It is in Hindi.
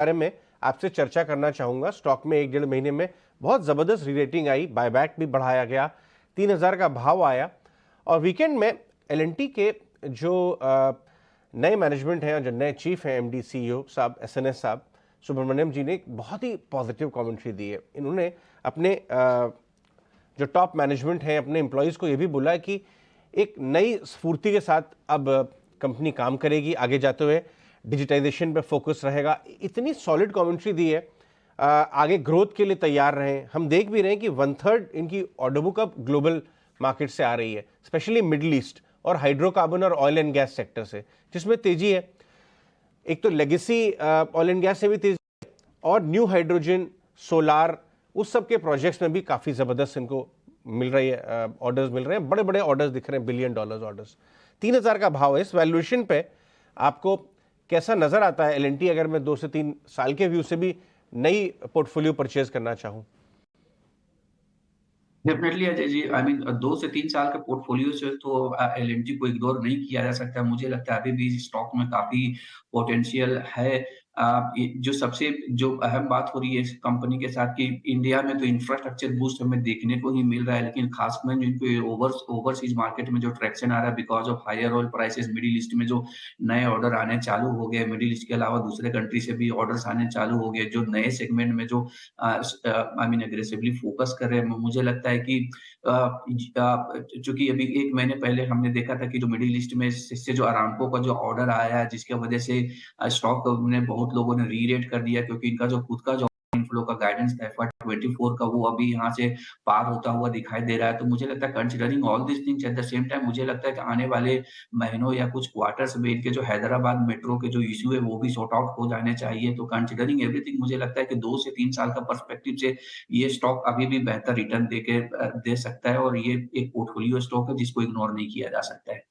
बारे में आपसे चर्चा करना चाहूंगा। स्टॉक में 1 डेढ़ महीने में बहुत जबरदस्त रीरेटिंग आई, बायबैक भी बढ़ाया गया, 3000 का भाव आया। और वीकेंड में एल&टी के जो नए मैनेजमेंट हैं, जो नए चीफ हैं, एमडी सीईओ साहब एसएनएस साहब सुब्रमण्यम जी ने एक बहुत ही पॉजिटिव कमेंट्री दी है। इन्होंने अपने जो टॉप मैनेजमेंट है, अपने एम्प्लॉयज़ को ये भी बोला है कि एक नई स्फूर्ति के साथ अब कंपनी काम करेगी, आगे जाते हुए डिजिटाइजेशन पे फोकस रहेगा। इतनी सॉलिड कमेंट्री दी है, आगे ग्रोथ के लिए तैयार रहें। हम देख भी रहे हैं कि 1/3 इनकी ऑर्डर बुक अब ग्लोबल मार्केट से आ रही है, स्पेशली मिडल ईस्ट और हाइड्रोकार्बन और ऑयल एंड गैस सेक्टर से, जिसमें तेजी है। एक तो लेगेसी ऑयल एंड गैस से भी तेजी है, और न्यू हाइड्रोजन, सोलार, उस सब के प्रोजेक्ट्स में भी काफ़ी ज़बरदस्त इनको मिल रही है, ऑर्डर्स मिल रहे हैं। बड़े बड़े ऑर्डर्स दिख रहे हैं, $1 बिलियन ऑर्डर्स। 3000 का भाव है। इस वैल्यूएशन पे आपको कैसा नजर आता है एल&टी, अगर मैं 2 से 3 साल के व्यू से भी नई पोर्टफोलियो परचेज करना चाहूं? Definitely Ajay ji, I mean 2 से 3 साल का पोर्टफोलियो से तो एल&टी को इग्नोर नहीं किया जा सकता। मुझे लगता है अभी भी स्टॉक में काफ़ी पोटेंशियल है। ये जो सबसे जो अहम बात हो रही है इस कंपनी के साथ कि इंडिया में तो इंफ्रास्ट्रक्चर बूस्ट हमें देखने को ही मिल रहा है, लेकिन खासकर जिनको ओवरसीज़ मार्केट में जो ट्रैक्शन आ रहा है because of higher oil prices, Middle East में जो नए ऑर्डर आने चालू हो गए, मिडल ईस्ट के अलावा दूसरे कंट्री से भी ऑर्डर्स आने चालू हो गए, जो नए सेगमेंट में जो आई मीन एग्रेसिवली फोकस कर रहे हैं। मुझे लगता है कि चूँकि अभी 1 महीने पहले हमने देखा था कि जो मिडल ईस्ट में से जो अराम्को का जो ऑर्डर आया है, जिसकी वजह से स्टॉक में बहुत लोगों ने री-रेट कर दिया, क्योंकि इनका जो खुद का जो इनफ्लो का गाइडेंस था FY 24 का, वो अभी यहाँ से पार होता हुआ दिखाई दे रहा है। तो मुझे लगता है considering all these things at the same time, मुझे लगता है कि आने वाले महीनों या कुछ क्वार्टर्स में इनके जो हैदराबाद मेट्रो के जो इश्यू है वो भी सॉर्ट आउट हो जाने चाहिए। तो कंसिडरिंग एवरीथिंग, मुझे लगता है कि 2 से 3 साल का पर्सपेक्टिव से ये स्टॉक अभी भी बेहतर रिटर्न दे सकता है, और ये एक पोर्टफोलियो स्टॉक है जिसको इग्नोर नहीं किया जा सकता है।